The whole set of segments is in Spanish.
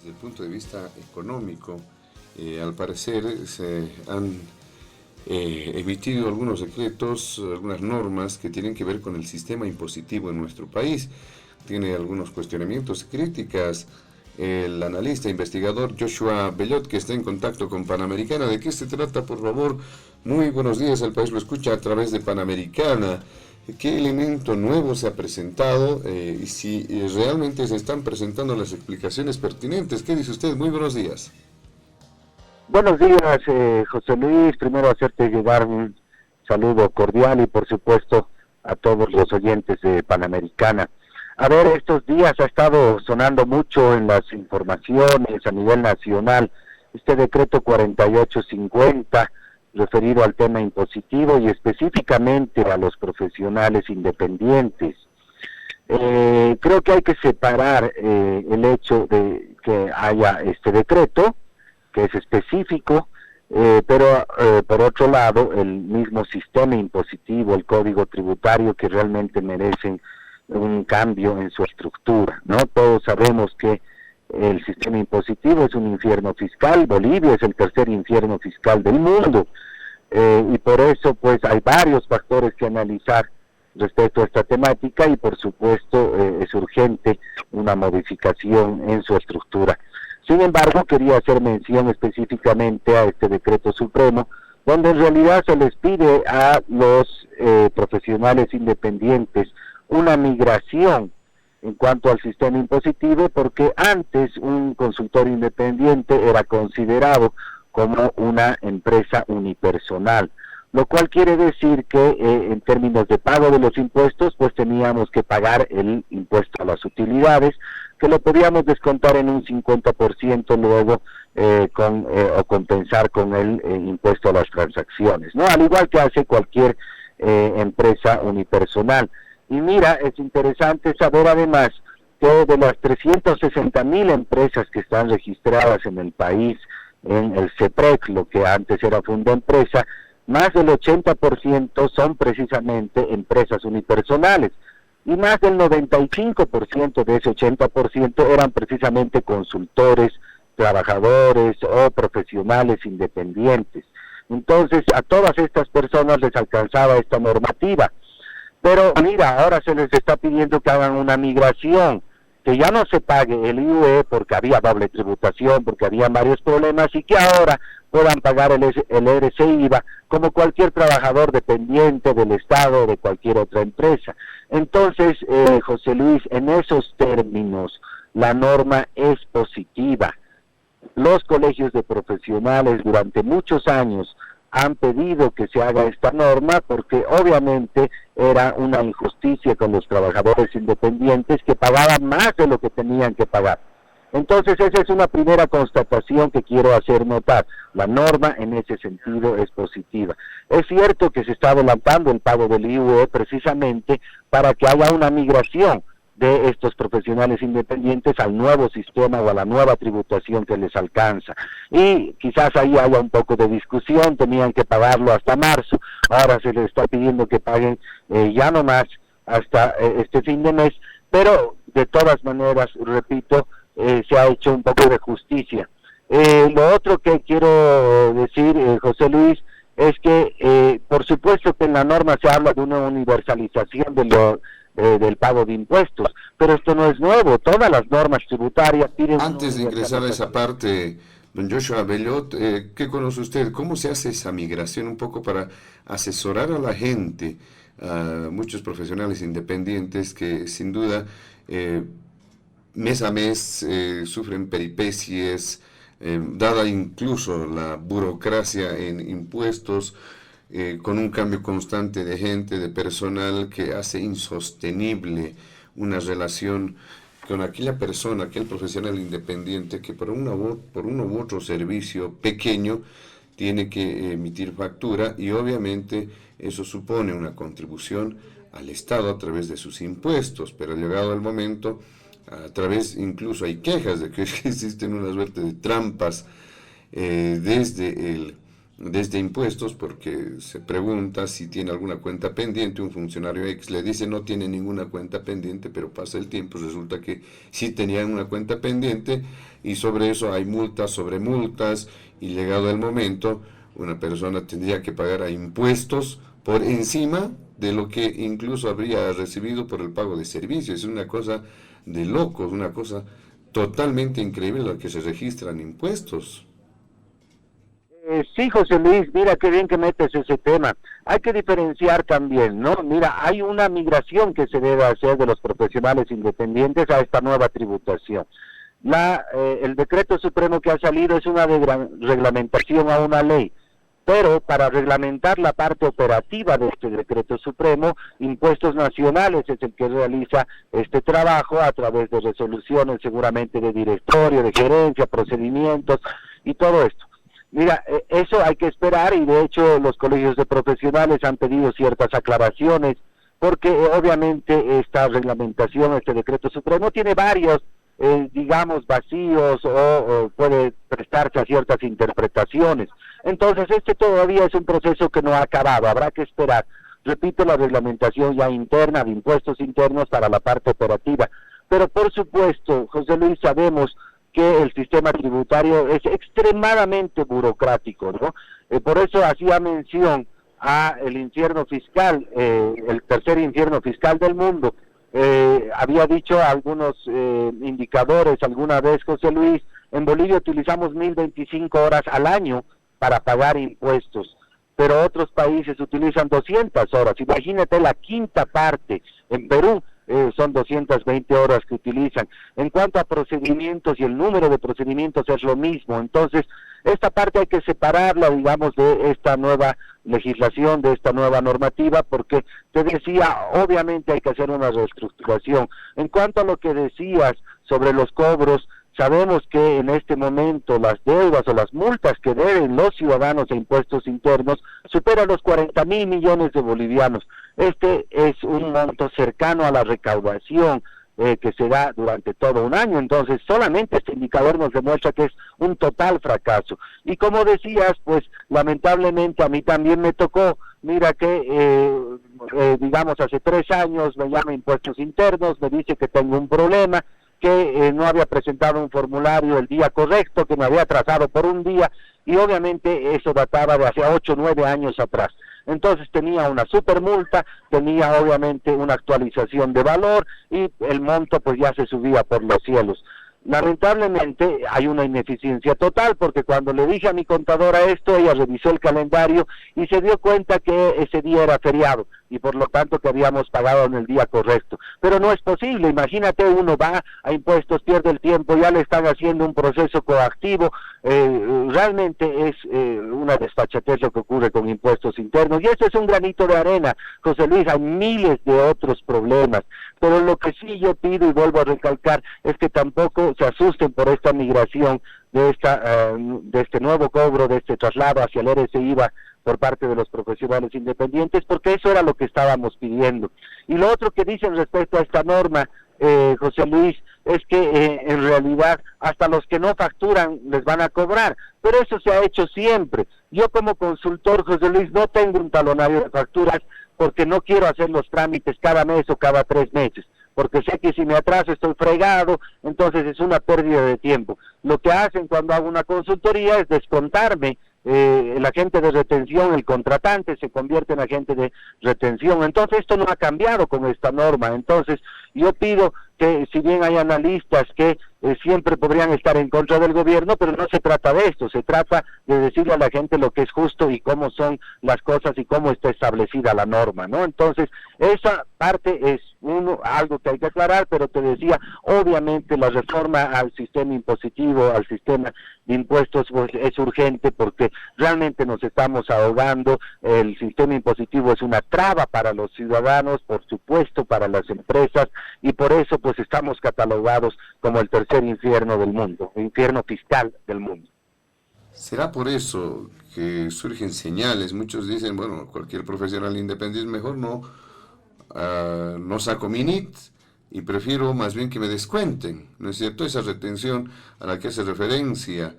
Desde el punto de vista económico, al parecer se han emitido algunos decretos, algunas normas que tienen que ver con el sistema impositivo en nuestro país. Tiene algunos cuestionamientos y críticas. El analista investigador Joshua Bellot, que está en contacto con Panamericana. ¿De qué se trata, por favor? Muy buenos días, el país lo escucha a través de Panamericana. ¿Qué elemento nuevo se ha presentado y si realmente se están presentando las explicaciones pertinentes? ¿Qué dice usted? Muy buenos días. Buenos días, José Luis. Primero hacerte llegar un saludo cordial y por supuesto a todos los oyentes de Panamericana. A ver, estos días ha estado sonando mucho en las informaciones a nivel nacional este decreto 4850 referido al tema impositivo y específicamente a los profesionales independientes. Creo que hay que separar el hecho de que haya este decreto, que es específico, pero por otro lado, el mismo sistema impositivo, el código tributario, que realmente merecen un cambio en su estructura, ¿no? Todos sabemos que el sistema impositivo es un infierno fiscal. Bolivia es el tercer infierno fiscal del mundo, y por eso pues hay varios factores que analizar respecto a esta temática y por supuesto es urgente una modificación en su estructura. Sin embargo, quería hacer mención específicamente a este decreto supremo, donde en realidad se les pide a los profesionales independientes una migración en cuanto al sistema impositivo, porque antes un consultor independiente era considerado como una empresa unipersonal, lo cual quiere decir que en términos de pago de los impuestos, pues teníamos que pagar el impuesto a las utilidades, que lo podíamos descontar en un 50% luego o compensar con el impuesto a las transacciones, ¿no? Al igual que hace cualquier empresa unipersonal. Y mira, es interesante saber además que de las 360,000 empresas que están registradas en el país, en el CEPREC, lo que antes era Fundaempresa, más del 80% son precisamente empresas unipersonales y más del 95% de ese 80% eran precisamente consultores, trabajadores o profesionales independientes. Entonces, a todas estas personas les alcanzaba esta normativa. Pero mira, ahora se les está pidiendo que hagan una migración, que ya no se pague el IUE porque había doble tributación, porque había varios problemas, y que ahora puedan pagar el RC-IVA como cualquier trabajador dependiente del Estado o de cualquier otra empresa. Entonces, José Luis, en esos términos, la norma es positiva. Los colegios de profesionales durante muchos años han pedido que se haga esta norma porque obviamente era una injusticia con los trabajadores independientes que pagaban más de lo que tenían que pagar. Entonces esa es una primera constatación que quiero hacer notar. La norma en ese sentido es positiva. Es cierto que se está adelantando el pago del IUE precisamente para que haya una migración de estos profesionales independientes al nuevo sistema o a la nueva tributación que les alcanza. Y quizás ahí haya un poco de discusión, tenían que pagarlo hasta marzo, ahora se les está pidiendo que paguen ya no más hasta este fin de mes, pero de todas maneras, repito, se ha hecho un poco de justicia. Lo otro que quiero decir, José Luis, es que por supuesto que en la norma se habla de una universalización del pago de impuestos, pero esto no es nuevo. Todas las normas tributarias tienen... Antes de ingresar a esa parte, don Joshua Bellot, ¿qué conoce usted? ¿Cómo se hace esa migración un poco para asesorar a la gente, a muchos profesionales independientes que sin duda mes a mes sufren peripecias, dada incluso la burocracia en impuestos, con un cambio constante de gente, de personal que hace insostenible una relación con aquella persona, aquel profesional independiente que por uno u otro servicio pequeño tiene que emitir factura y obviamente eso supone una contribución al Estado a través de sus impuestos, pero llegado el momento, a través, incluso hay quejas de que existen una suerte de trampas desde desde impuestos, porque se pregunta si tiene alguna cuenta pendiente. Un funcionario X le dice no tiene ninguna cuenta pendiente, pero pasa el tiempo, resulta que sí tenían una cuenta pendiente, y sobre eso hay multas sobre multas, y llegado el momento, una persona tendría que pagar a impuestos por encima de lo que incluso habría recibido por el pago de servicios. Es una cosa de locos, una cosa totalmente increíble lo que se registran impuestos. Sí, José Luis, mira qué bien que metes ese tema. Hay que diferenciar también, ¿no? Mira, hay una migración que se debe hacer de los profesionales independientes a esta nueva tributación. El decreto supremo que ha salido es una reglamentación a una ley, pero para reglamentar la parte operativa de este decreto supremo, Impuestos Nacionales es el que realiza este trabajo a través de resoluciones seguramente de directorio, de gerencia, procedimientos y todo esto. Mira, eso hay que esperar, y de hecho los colegios de profesionales han pedido ciertas aclaraciones, porque obviamente esta reglamentación, este decreto supremo, tiene varios, digamos, vacíos o puede prestarse a ciertas interpretaciones. Entonces, este todavía es un proceso que no ha acabado, habrá que esperar. Repito, la reglamentación ya interna, de impuestos internos para la parte operativa. Pero por supuesto, José Luis, sabemos que el sistema tributario es extremadamente burocrático, ¿no? Por eso hacía mención a el infierno fiscal, el tercer infierno fiscal del mundo. Había dicho algunos indicadores alguna vez, José Luis, en Bolivia utilizamos 1025 horas al año para pagar impuestos, pero otros países utilizan 200 horas. Imagínate la quinta parte. En Perú son 220 horas que utilizan. En cuanto a procedimientos, y el número de procedimientos es lo mismo. Entonces, esta parte hay que separarla, digamos, de esta nueva legislación, de esta nueva normativa, porque te decía, obviamente hay que hacer una reestructuración. En cuanto a lo que decías sobre los cobros, sabemos que en este momento las deudas o las multas que deben los ciudadanos de impuestos internos superan los 40.000 millones de bolivianos. Este es un monto cercano a la recaudación que se da durante todo un año. Entonces, solamente este indicador nos demuestra que es un total fracaso. Y como decías, pues lamentablemente a mí también me tocó. Mira que, digamos, hace 3 años me llama Impuestos Internos, me dice que tengo un problema, que no había presentado un formulario el día correcto, que me había atrasado por un día, y obviamente eso databa de hace 8 o 9 años atrás. Entonces tenía una super multa, tenía obviamente una actualización de valor, y el monto pues ya se subía por los cielos. Lamentablemente hay una ineficiencia total, porque cuando le dije a mi contadora esto, ella revisó el calendario y se dio cuenta que ese día era feriado, y por lo tanto que habíamos pagado en el día correcto. Pero no es posible. Imagínate, uno va a impuestos, pierde el tiempo, ya le están haciendo un proceso coactivo. Realmente es una desfachatez lo que ocurre con impuestos internos, y eso es un granito de arena, José Luis. Hay miles de otros problemas, pero lo que sí yo pido y vuelvo a recalcar es que tampoco se asusten por esta migración de este nuevo cobro, de este traslado hacia el RSIVA por parte de los profesionales independientes, porque eso era lo que estábamos pidiendo. Y lo otro que dicen respecto a esta norma, José Luis, es que en realidad hasta los que no facturan les van a cobrar, pero eso se ha hecho siempre. Yo como consultor, José Luis, no tengo un talonario de facturas, porque no quiero hacer los trámites cada mes o cada 3 meses, porque sé que si me atraso estoy fregado, entonces es una pérdida de tiempo. Lo que hacen cuando hago una consultoría es descontarme. El agente de retención, el contratante, se convierte en agente de retención. Entonces esto no ha cambiado con esta norma. Entonces yo pido que, si bien hay analistas que siempre podrían estar en contra del gobierno, pero no se trata de esto, se trata de decirle a la gente lo que es justo y cómo son las cosas y cómo está establecida la norma, ¿no? Entonces esa parte es algo que hay que aclarar, pero te decía, obviamente la reforma al sistema impositivo, al sistema de impuestos, pues, es urgente, porque realmente nos estamos ahogando. El sistema impositivo es una traba para los ciudadanos, por supuesto para las empresas, y por eso pues estamos catalogados como el tercer infierno del mundo, infierno fiscal del mundo. ¿Será por eso que surgen señales? Muchos dicen, bueno, cualquier profesional independiente mejor no saco mi NIT y prefiero más bien que me descuenten, ¿no es cierto? Esa retención a la que hace referencia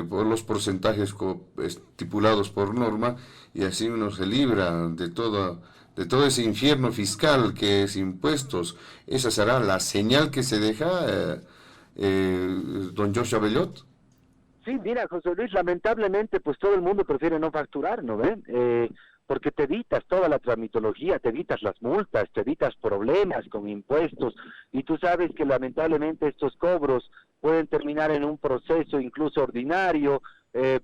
por los porcentajes estipulados por norma, y así uno se libra de todo ese infierno fiscal que es impuestos. Esa será la señal que se deja, don Joshua Bellot. Sí, mira, José Luis, lamentablemente, pues todo el mundo prefiere no facturar, ¿no ven? Porque te evitas toda la tramitología, te evitas las multas, te evitas problemas con impuestos, y tú sabes que lamentablemente estos cobros pueden terminar en un proceso incluso ordinario,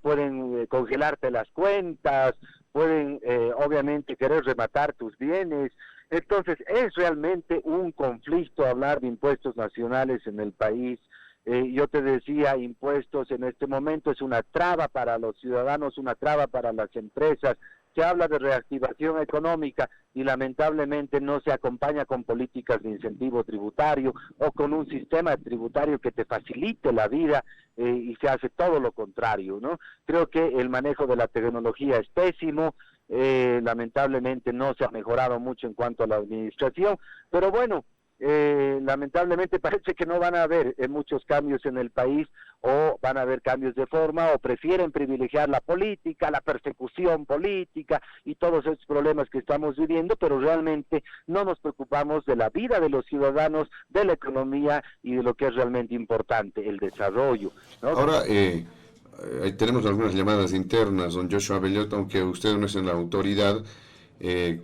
pueden congelarte las cuentas, pueden obviamente querer rematar tus bienes. Entonces es realmente un conflicto hablar de impuestos nacionales en el país. Yo te decía, impuestos en este momento es una traba para los ciudadanos, una traba para las empresas. Se habla de reactivación económica y lamentablemente no se acompaña con políticas de incentivo tributario o con un sistema tributario que te facilite la vida, y se hace todo lo contrario, ¿no? Creo que el manejo de la tecnología es pésimo, lamentablemente no se ha mejorado mucho en cuanto a la administración, pero bueno, lamentablemente parece que no van a haber muchos cambios en el país, o van a haber cambios de forma, o prefieren privilegiar la política, la persecución política y todos esos problemas que estamos viviendo, pero realmente no nos preocupamos de la vida de los ciudadanos, de la economía y de lo que es realmente importante, el desarrollo, ¿no? Ahora, ahí tenemos algunas llamadas internas, don Joshua Bellot, aunque usted no es en la autoridad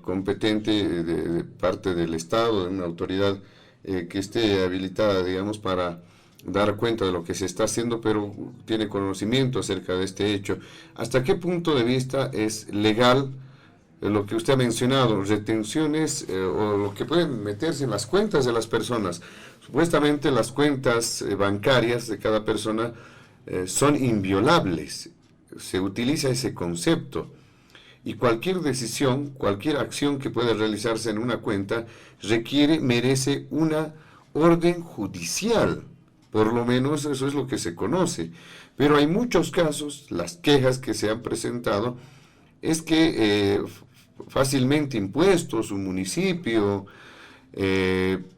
competente de parte del Estado, una autoridad que esté habilitada, digamos, para dar cuenta de lo que se está haciendo, pero tiene conocimiento acerca de este hecho. ¿Hasta qué punto de vista es legal lo que usted ha mencionado, retenciones o lo que pueden meterse en las cuentas de las personas? Supuestamente las cuentas bancarias de cada persona son inviolables, se utiliza ese concepto. Y cualquier decisión, cualquier acción que pueda realizarse en una cuenta merece una orden judicial. Por lo menos eso es lo que se conoce. Pero hay muchos casos, las quejas que se han presentado, es que fácilmente impuestos, un municipio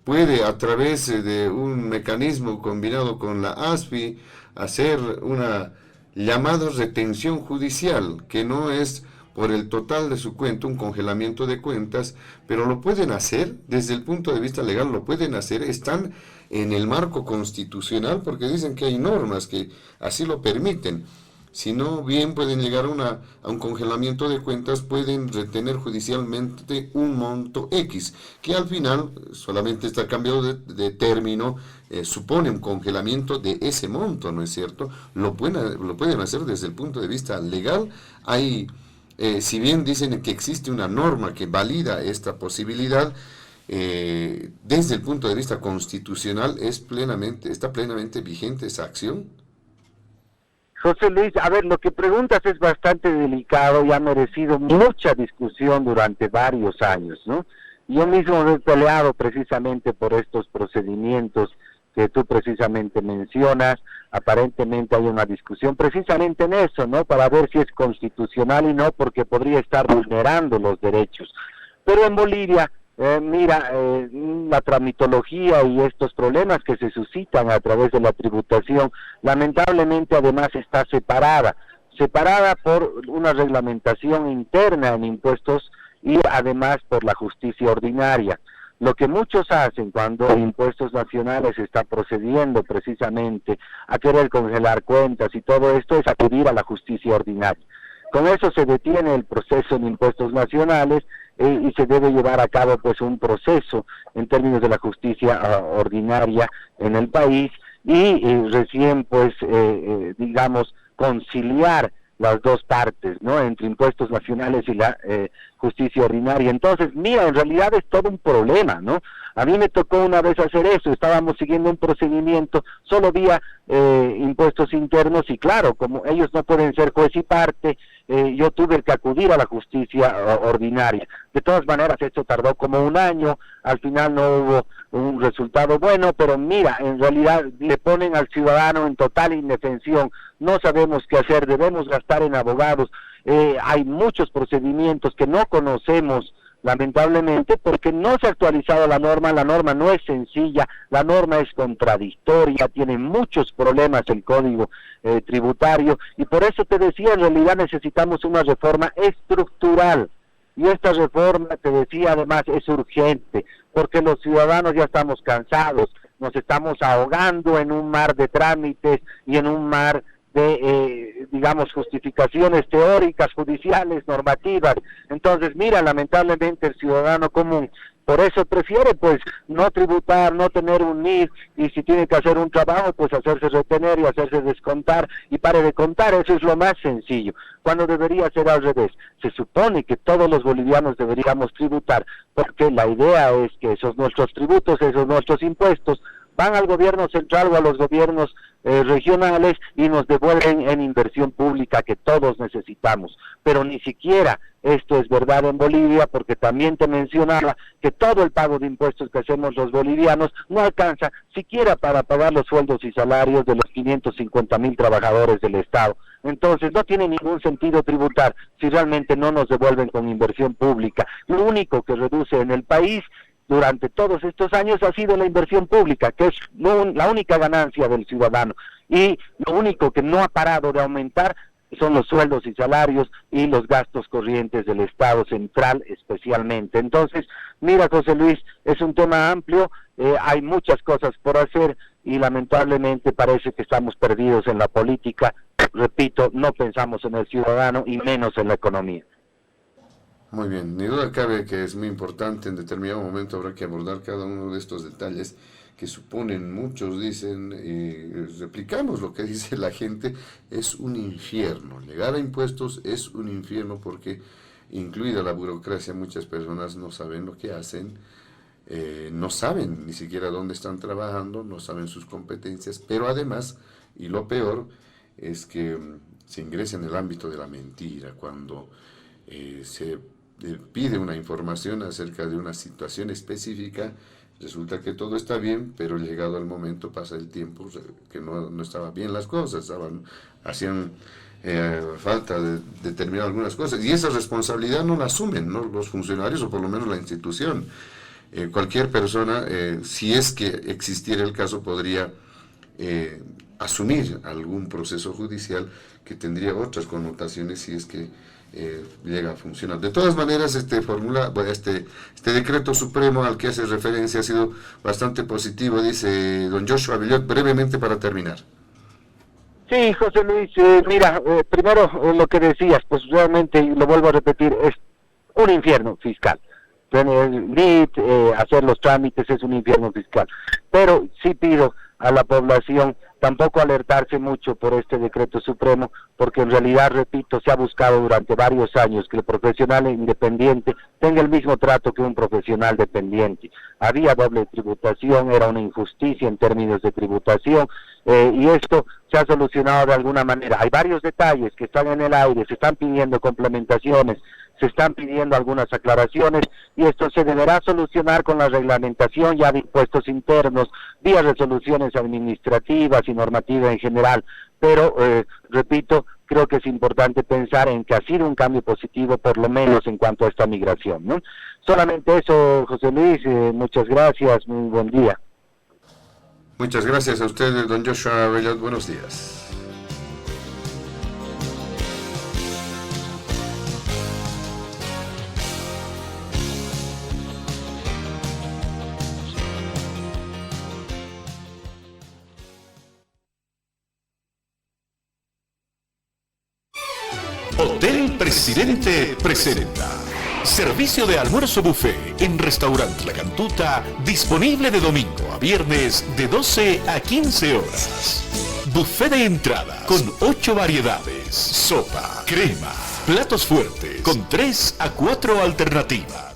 puede a través de un mecanismo combinado con la ASFI hacer una llamada retención judicial, que no es por el total de su cuenta, un congelamiento de cuentas, pero lo pueden hacer, desde el punto de vista legal lo pueden hacer, están en el marco constitucional, porque dicen que hay normas que así lo permiten. Si no, bien pueden llegar a un congelamiento de cuentas, pueden retener judicialmente un monto X, que al final solamente está cambiado de término, supone un congelamiento de ese monto, ¿no es cierto? Lo pueden hacer desde el punto de vista legal. Si bien dicen que existe una norma que valida esta posibilidad, desde el punto de vista constitucional está plenamente vigente esa acción. José Luis, a ver, lo que preguntas es bastante delicado y ha merecido mucha discusión durante varios años, ¿no? Yo mismo me he peleado precisamente por estos procedimientos que tú precisamente mencionas. Aparentemente hay una discusión precisamente en eso, ¿no? Para ver si es constitucional y no, porque podría estar vulnerando los derechos. Pero en Bolivia, la tramitología y estos problemas que se suscitan a través de la tributación, lamentablemente además está separada por una reglamentación interna en impuestos y además por la justicia ordinaria. Lo que muchos hacen cuando Impuestos Nacionales está procediendo precisamente a querer congelar cuentas y todo esto es acudir a la justicia ordinaria. Con eso se detiene el proceso en Impuestos Nacionales y se debe llevar a cabo pues un proceso en términos de la justicia ordinaria en el país y recién pues digamos conciliar las dos partes, ¿no? Entre Impuestos Nacionales y la justicia ordinaria. Entonces, mira, en realidad es todo un problema, ¿no? A mí me tocó una vez hacer eso, estábamos siguiendo un procedimiento solo vía impuestos internos y claro, como ellos no pueden ser juez y parte, yo tuve que acudir a la justicia ordinaria. De todas maneras, esto tardó como un año, al final no hubo un resultado bueno, pero mira, en realidad le ponen al ciudadano en total indefensión, no sabemos qué hacer, debemos gastar en abogados, hay muchos procedimientos que no conocemos lamentablemente, porque no se ha actualizado la norma no es sencilla, la norma es contradictoria, tiene muchos problemas el código tributario, y por eso te decía, en realidad necesitamos una reforma estructural, y esta reforma, te decía, además es urgente, porque los ciudadanos ya estamos cansados, nos estamos ahogando en un mar de trámites y en un mar de, digamos, justificaciones teóricas, judiciales, normativas. Entonces, mira, lamentablemente el ciudadano común, por eso prefiere, pues, no tributar, no tener un NIF, y si tiene que hacer un trabajo, pues hacerse retener y hacerse descontar, y pare de contar, eso es lo más sencillo, cuando debería ser al revés. Se supone que todos los bolivianos deberíamos tributar, porque la idea es que esos nuestros tributos, esos nuestros impuestos, van al gobierno central o a los gobiernos regionales y nos devuelven en inversión pública que todos necesitamos. Pero ni siquiera esto es verdad en Bolivia, porque también te mencionaba que todo el pago de impuestos que hacemos los bolivianos no alcanza siquiera para pagar los sueldos y salarios de los 550,000 trabajadores del Estado. Entonces no tiene ningún sentido tributar si realmente no nos devuelven con inversión pública. Lo único que reduce en el país durante todos estos años ha sido la inversión pública, que es la única ganancia del ciudadano, y lo único que no ha parado de aumentar son los sueldos y salarios y los gastos corrientes del Estado central especialmente. Entonces, mira, José Luis, es un tema amplio, hay muchas cosas por hacer y lamentablemente parece que estamos perdidos en la política. Repito, no pensamos en el ciudadano y menos en la economía. Muy bien, ni duda cabe que es muy importante, en determinado momento habrá que abordar cada uno de estos detalles que suponen, muchos dicen, y replicamos lo que dice la gente, es un infierno. Llegar a impuestos es un infierno porque, incluida la burocracia, muchas personas no saben lo que hacen, no saben ni siquiera dónde están trabajando, no saben sus competencias, pero además, y lo peor, es que se ingresa en el ámbito de la mentira, cuando se pide una información acerca de una situación específica, resulta que todo está bien, pero llegado el momento pasa el tiempo que no estaban bien las cosas, hacían falta de determinar algunas cosas, y esa responsabilidad no la asumen, ¿no?, los funcionarios, o por lo menos la institución. Cualquier persona, si es que existiera el caso, podría asumir algún proceso judicial que tendría otras connotaciones si es que llega a funcionar. De todas maneras, este decreto supremo al que hace referencia ha sido bastante positivo, dice don Joshua Bellot, brevemente para terminar. Sí, José Luis, mira, primero lo que decías, pues realmente, y lo vuelvo a repetir, es un infierno fiscal. Hacer los trámites es un infierno fiscal, pero sí pido a la población tampoco alertarse mucho por este decreto supremo, porque en realidad, repito, se ha buscado durante varios años que el profesional independiente tenga el mismo trato que un profesional dependiente. Había doble tributación, era una injusticia en términos de tributación, y esto se ha solucionado de alguna manera. Hay varios detalles que están en el aire, se están pidiendo complementaciones, se están pidiendo algunas aclaraciones, y esto se deberá solucionar con la reglamentación ya de impuestos internos, vía resoluciones administrativas y normativa en general. Pero, repito, creo que es importante pensar en que ha sido un cambio positivo, por lo menos en cuanto a esta migración, ¿no? Solamente eso, José Luis, muchas gracias, muy buen día. Muchas gracias a ustedes, don Joshua Bellot, buenos días. Hotel Presidente presenta servicio de almuerzo buffet en Restaurante La Cantuta, disponible de domingo a viernes de 12 a 15 horas. Buffet de entrada con 8 variedades, sopa, crema, platos fuertes con 3 a 4 alternativas.